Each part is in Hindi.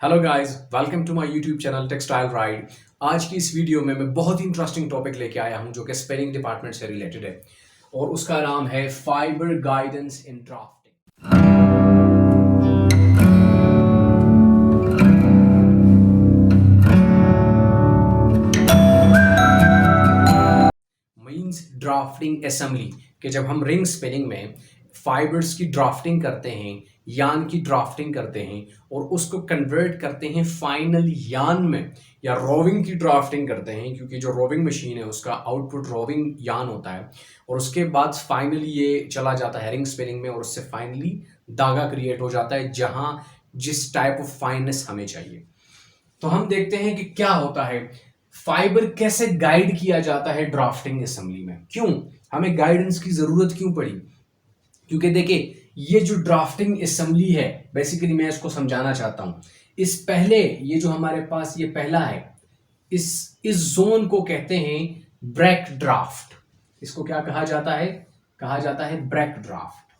Hello guys, welcome to my YouTube channel textile ride. आज की इस वीडियो में मैं बहुत ही इंटरेस्टिंग टॉपिक लेके आया हूं जो कि स्पेलिंग डिपार्टमेंट से रिलेटेड है और उसका नाम है fibre guidance in drafting. Means drafting assembly कि जब हम रिंग स्पिनिंग में फाइबर्स की ड्राफ्टिंग करते हैं, यान की ड्राफ्टिंग करते हैं और उसको कन्वर्ट करते हैं फाइनल यान में, या रोविंग की ड्राफ्टिंग करते हैं क्योंकि जो रोविंग मशीन है उसका आउटपुट रोविंग यान होता है और उसके बाद फाइनली ये चला जाता है रिंग स्पिनिंग में और उससे फाइनली धागा क्रिएट हो जाता है जहां जिस टाइप ऑफ फाइननेस हमें चाहिए। तो हम देखते हैं कि क्या होता है, फाइबर कैसे गाइड किया जाता है ड्राफ्टिंग असेंबली में, क्यों हमें गाइडेंस की जरूरत क्यों पड़ी। क्योंकि देखिए, ये जो ड्राफ्टिंग असेंबली है, बेसिकली मैं इसको समझाना चाहता हूं। इस पहले ये जो हमारे पास ये पहला है, इस जोन को कहते हैं ब्रेक ड्राफ्ट। इसको क्या कहा जाता है? कहा जाता है ब्रेक ड्राफ्ट।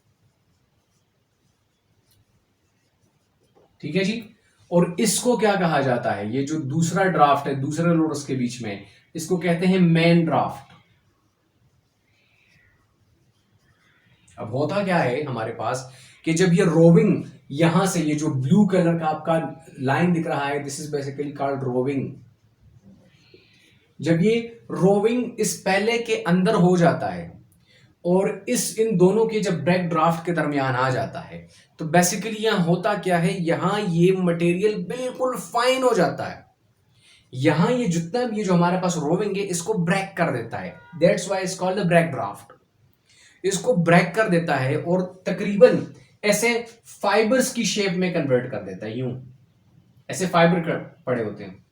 ठीक है जी। और इसको क्या कहा जाता है? ये जो दूसरा ड्राफ्ट है दूसरे लोडर्स के बीच में, इसको कहते हैं मेन ड्राफ्ट। अब होता क्या है हमारे पास कि जब ये रोविंग, यहां से ये जो ब्लू कलर का आपका लाइन दिख रहा है, this is basically called roving. जब ये रोविंग इस पहले के अंदर हो जाता है और इन दोनों के जब ब्रेक ड्राफ्ट के दरमियान आ जाता है, तो बेसिकली यहां होता क्या है, यहां ये मटेरियल बिल्कुल फाइन हो जाता है। यहां ये जितना भी ये जो हमारे पास रोविंग है इसको ब्रेक कर देता है। That's why it's called the break draft. इसको ब्रेक कर देता है और तकरीबन ऐसे फाइबर्स की शेप में कन्वर्ट कर देता है, यूं ऐसे फाइबर पड़े होते हैं।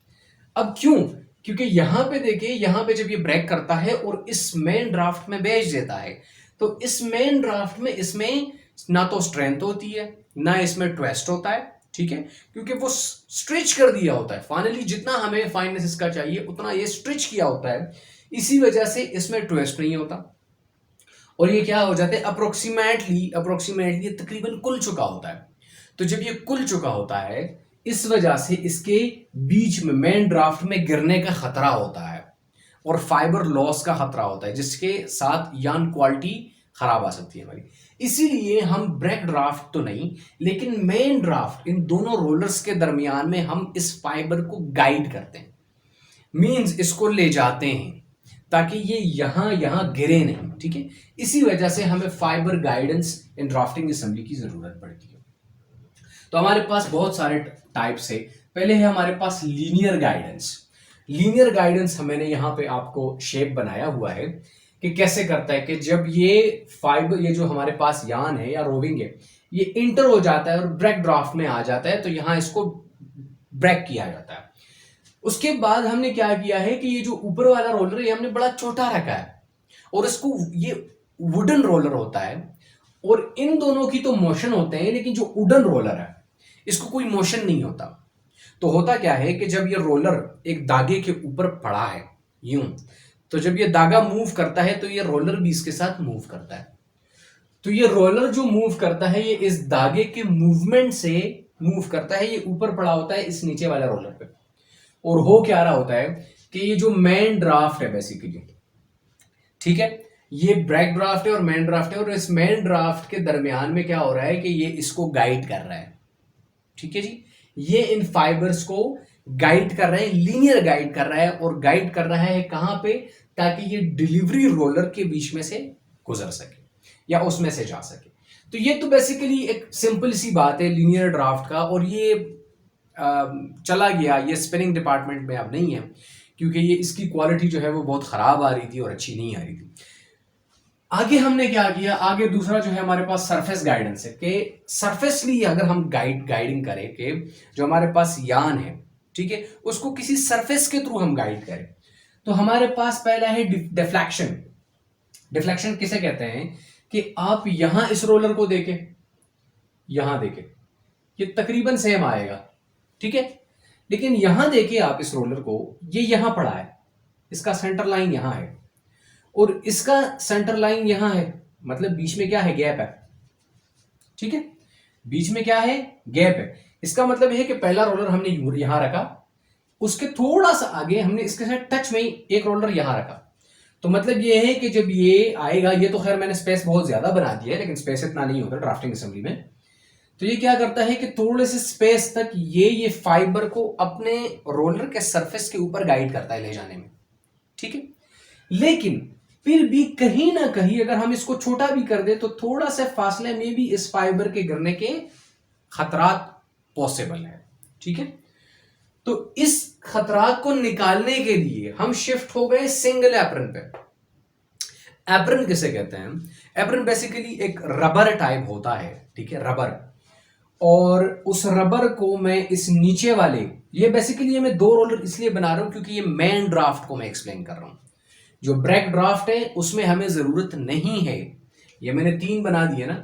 अब क्यों? क्योंकि यहां पे देखिए, यहां पे जब ये ब्रेक करता है और इस मेन ड्राफ्ट में भेज देता है, तो इस मेन ड्राफ्ट में इसमें ना तो स्ट्रेंथ होती है ना इसमें ट्विस्ट होता है। ठीक है, क्योंकि वो स्ट्रेच कर दिया होता है। फाइनली जितना हमें फाइननेस इसका चाहिए उतना ये स्ट्रेच किया होता है, इसी वजह से इसमें ट्विस्ट नहीं होता और ये क्या हो जाता है, अप्रोक्सीमेटली तकरीबन कुल चुका होता है। तो जब ये कुल चुका होता है, इस वजह से इसके बीच में मेन ड्राफ्ट में गिरने का खतरा होता है और फाइबर लॉस का खतरा होता है, जिसके साथ यान क्वालिटी खराब आ सकती है हमारी। इसीलिए हम ब्रेक ड्राफ्ट तो नहीं, लेकिन मेन ड्राफ्ट, इन दोनों रोलर्स के दरमियान में हम इस फाइबर को गाइड करते हैं, मींस इसको ले जाते हैं ताकि ये यहां यहां गिरे नहीं। ठीक है, इसी वजह से हमें fibre guidance in drafting assembly की जरूरत पड़ती है। तो हमारे पास बहुत सारे टाइप्स है। पहले है हमारे पास लीनियर गाइडेंस। लीनियर गाइडेंस मैंने यहां पे आपको शेप बनाया हुआ है कि कैसे करता है कि जब ये फाइबर, ये जो हमारे पास यान है या रोविंग है, ये इंटर हो जाता है और ब्रेक ड्राफ्ट में आ जाता है, तो यहां इसको ब्रेक किया जाता है। उसके बाद हमने क्या किया है कि ये जो ऊपर वाला रोलर है हमने बड़ा छोटा रखा है और इसको, ये वुडन रोलर होता है और इन दोनों की तो मोशन होते हैं, लेकिन जो वुडन रोलर है इसको कोई मोशन नहीं होता। तो होता क्या है कि जब ये रोलर एक धागे के ऊपर पड़ा है यूं, तो जब ये धागा मूव करता है तो ये रोलर भी इसके साथ मूव करता है। तो ये रोलर जो मूव करता है ये इस धागे के मूवमेंट से मूव करता है, ये ऊपर पड़ा होता है इस नीचे वाले रोलर पे। और हो क्या रहा होता है कि ये जो मेन ड्राफ्ट है बेसिकली, ठीक है, ये ब्रेक ड्राफ्ट है और मेन ड्राफ्ट है, और इस मेन ड्राफ्ट के दरमियान में क्या हो रहा है कि ये इसको गाइड कर रहा है। ठीक है जी, ये इन फाइबर्स को गाइड कर रहे हैं, लीनियर गाइड कर रहा है, और गाइड कर रहा है कहां पे, ताकि ये डिलीवरी रोलर के बीच में से गुजर सके या उसमें से जा सके। तो ये तो बेसिकली एक सिंपल सी बात है लीनियर ड्राफ्ट का, और ये चला गया, ये स्पिनिंग डिपार्टमेंट में अब नहीं है क्योंकि ये इसकी क्वालिटी जो है वो बहुत खराब आ रही थी और अच्छी नहीं आ रही थी। आगे हमने क्या किया, आगे दूसरा जो है हमारे पास सरफेस गाइडेंस है कि सरफेसली अगर हम गाइडिंग करें कि जो हमारे पास यान है, ठीक है, उसको किसी सरफेस के थ्रू हम गाइड करें, तो हमारे पास पहला है डिफ्लेक्शन। डिफ्लेक्शन किसे कहते हैं कि आप यहां इस रोलर को देखें, यहां देखें, ये तकरीबन सेम आएगा। ठीक है, लेकिन यहां देखिए आप इस रोलर को, ये यहां पड़ा है, इसका सेंटर लाइन यहां है और इसका सेंटर लाइन यहां है, मतलब बीच में क्या है, गैप है। ठीक है, बीच में क्या है, गैप है। इसका मतलब है कि पहला रोलर हमने यहां रखा, उसके थोड़ा सा आगे हमने इसके साथ टच में एक रोलर यहां रखा। तो मतलब ये है कि जब ये आएगा, ये तो खैर मैंने स्पेस बहुत ज्यादा बना दिया है, लेकिन स्पेस इतना नहीं होता ड्राफ्टिंग असेंबली में। तो ये क्या करता है कि थोड़े से स्पेस तक ये फाइबर को अपने रोलर के सरफेस के ऊपर गाइड करता है ले जाने में, ठीक है। लेकिन फिर भी कहीं ना कहीं अगर हम इसको छोटा भी कर दे तो थोड़ा से फासले में भी इस फाइबर के गिरने के खतरात पॉसिबल है, ठीक है। तो इस खतरात को निकालने के लिए हम शिफ्ट हो गए सिंगल एप्रन पे। एप्रन किसे कहते हैं? एप्रन बेसिकली एक रबर टाइप होता है, ठीक है, रबर। और उस रबर को मैं इस नीचे वाले, ये बेसिकली मैं दो रोलर इसलिए बना रहा हूं क्योंकि ये मेन ड्राफ्ट को मैं एक्सप्लेन कर रहा हूं। जो ब्रेक ड्राफ्ट है उसमें हमें जरूरत नहीं है, ये मैंने 3 बना दिए ना।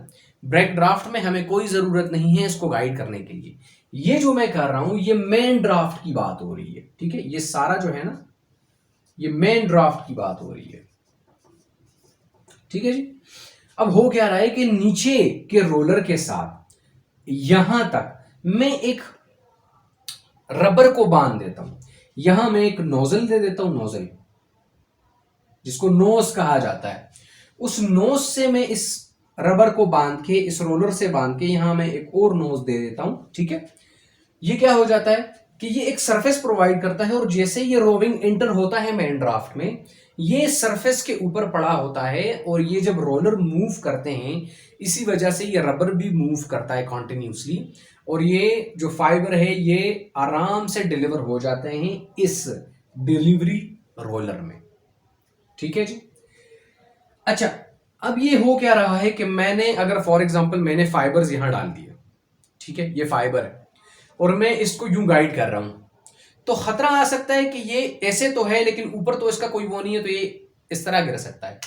ब्रेक ड्राफ्ट में हमें कोई जरूरत नहीं है इसको गाइड करने के लिए। ये जो मैं कर रहा हूं ये मेन ड्राफ्ट की बात हो रही है, ठीक है। ये सारा जो है ना, ये मेन ड्राफ्ट की बात हो रही है, ठीक है जी। अब हो क्या रहा है कि नीचे के रोलर के साथ यहां तक मैं एक रबर को बांध देता हूं। यहां मैं एक नोजल दे देता हूं, नोजल जिसको नोज कहा जाता है। उस नोज से मैं इस रबर को बांध के, इस रोलर से बांध के यहां मैं एक और नोज दे देता हूं, ठीक है। ये क्या हो जाता है कि ये एक सरफेस प्रोवाइड करता है, और जैसे ये रोविंग एंटर होता है मेन ड्राफ्ट में, ये सरफेस के ऊपर पड़ा होता है, और ये जब रोलर मूव करते हैं इसी वजह से ये रबर भी मूव करता है कॉन्टिन्यूसली, और ये जो फाइबर है ये आराम से डिलीवर हो जाते हैं इस डिलीवरी रोलर में, ठीक है जी। अच्छा, अब ये हो क्या रहा है कि मैंने अगर फॉर एग्जांपल मैंने फाइबर्स यहां डाल दिए, ठीक है, ये फाइबर है और मैं इसको यूं गाइड कर रहा हूं, तो खतरा आ सकता है कि ये ऐसे तो है लेकिन ऊपर तो इसका कोई वो नहीं है, तो ये इस तरह गिर सकता है,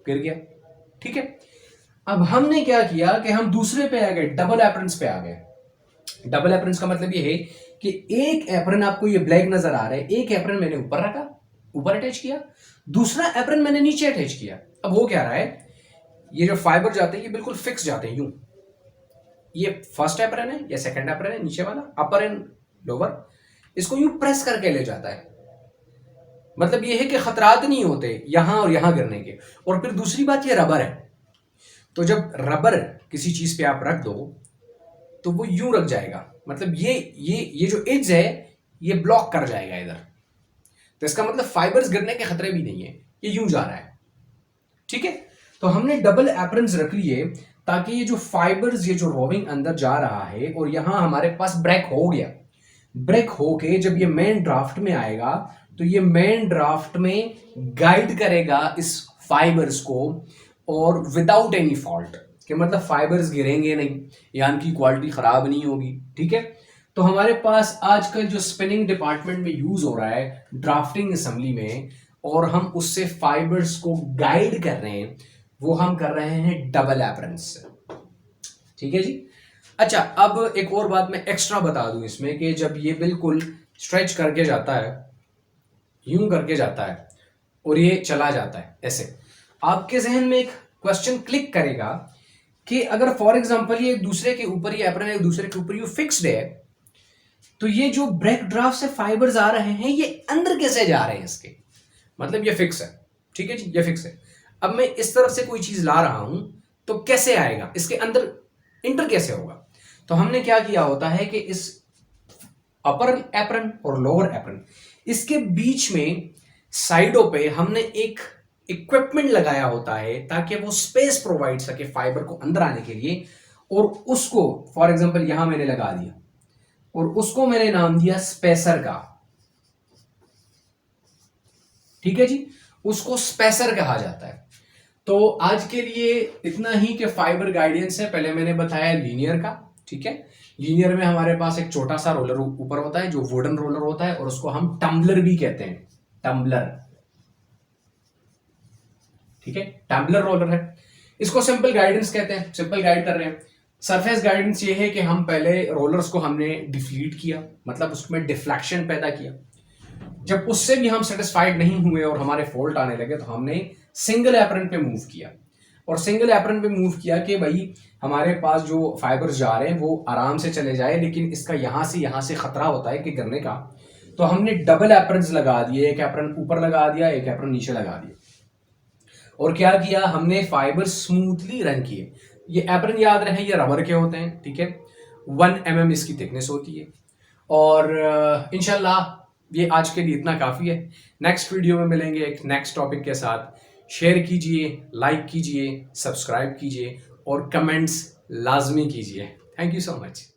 गिर गया, ठीक है। अब हमने क्या किया कि हम दूसरे पे आ गए, डबल एप्रन्स पे आ गए। डबल एप्रन्स का मतलब ये है कि एक एप्रन, आपको ये ब्लैक नजर आ रहा है, एक एप्रन मैंने ऊपर रखा, ऊपर अटैच किया, दूसरा एप्रन मैंने नीचे अटैच किया। अब हो क्या रहा है, ये जो फाइबर जाते हैं ये बिल्कुल फिक्स जाते हैं यूं। ये फर्स्ट एप्रन है, ये सेकंड एप्रन है, नीचे वाला अपर एंड लोअर, इसको यूं प्रेस करके ले जाता है। मतलब ये है कि खतरात नहीं होते यहां और यहां गिरने के। और फिर दूसरी बात, ये रबर है, तो जब रबर किसी चीज पे आप रख दो तो वो यूं रख जाएगा, मतलब ये जो एज है ये ब्लॉक कर जाएगा इधर, तो इसका मतलब फाइबर्स गिरने के खतरे भी नहीं है, ये यूं जा रहा है, ठीक है। तो हमने डबल एप्रन्स रख लिए ताकि ये जो फाइबर्स, ये जो रोविंग अंदर जा रहा है, और यहां हमारे पास ब्रेक हो गया, ब्रेक होके जब ये मेन ड्राफ्ट में आएगा तो ये मेन ड्राफ्ट में गाइड करेगा इस फाइबर्स को, और विदाउट एनी फॉल्ट, कि मतलब फाइबर्स गिरेंगे नहीं या इनकी क्वालिटी खराब नहीं होगी, ठीक है। तो हमारे पास आजकल जो स्पिनिंग डिपार्टमेंट में यूज हो रहा है ड्राफ्टिंग असेंबली में, और हम उससे फाइबर्स को गाइड कर रहे हैं, वो हम कर रहे हैं डबल एप्रन्स से, ठीक है जी। अच्छा, अब एक और बात मैं एक्स्ट्रा बता दूं इसमें, कि जब ये बिल्कुल स्ट्रेच करके जाता है, यूं करके जाता है और ये चला जाता है ऐसे, आपके जहन में एक क्वेश्चन क्लिक करेगा कि अगर फॉर एग्जांपल ये एक दूसरे के ऊपर, ये एप्रन एक दूसरे के ऊपर ये फिक्स्ड है, तो ये जो ब्रेक ड्राफ्ट से फाइबर्स आ रहे हैं ये अंदर कैसे जा रहे हैं इसके, मतलब ये फिक्स है, ठीक है जी, ये फिक्स है। अब मैं इस तरफ से कोई चीज ला रहा हूं तो कैसे आएगा, इसके अंदर इंटर कैसे होगा। तो हमने क्या किया होता है कि इस अपर एप्रन और लोअर एप्रन, इसके बीच में साइडों पे हमने एक इक्विपमेंट लगाया होता है ताकि वो स्पेस प्रोवाइड सके फाइबर को अंदर आने के लिए, और उसको फॉर एग्जांपल यहां मैंने लगा दिया, और उसको मैंने नाम दिया स्पेसर का, ठीक है जी, उसको स्पेसर कहा जाता है। तो आज के लिए इतना ही कि फाइबर गाइडेंस है, पहले मैंने बताया लीनियर का, ठीक है। लीनियर में हमारे पास एक छोटा सा रोलर ऊपर होता है जो वुडन रोलर होता है, और उसको हम टम्बलर भी कहते हैं, टम्बलर, ठीक है, टम्बलर रोलर है। इसको सिंपल गाइडेंस कहते हैं, सिंपल गाइड कर रहे हैं। सरफेस गाइडेंस ये है कि हम पहले रोलर्स को हमने डिफ्लीट किया, मतलब उसमें डिफ्लेक्शन पैदा किया, जब उससे भी हम सेटिस्फाइड नहीं हुए और हमारे फॉल्ट आने लगे तो हमने सिंगल एप्रन पे मूव किया। और सिंगल एप्रन पे मूव किया कि भाई हमारे पास जो फाइबर्स जा रहे हैं वो आराम से चले जाए, लेकिन इसका यहाँ से खतरा होता है कि गिरने का। तो हमने डबल एप्रन्स लगा दिए, एक एप्रन ऊपर लगा दिया, एक एप्रन नीचे लगा दिया। और क्या किया हमने, फाइबर स्मूथली रन किए। ये एप्रन याद रहे ये रबर के होते हैं, ठीक है। 1 mm इसकी थिकनेस होती है। और इंशाल्लाह ये आज के लिए इतना काफ़ी है। नेक्स्ट वीडियो में मिलेंगे एक नेक्स्ट टॉपिक के साथ। शेयर कीजिए, लाइक कीजिए, सब्सक्राइब कीजिए और कमेंट्स लाजमी कीजिए। Thank you so much.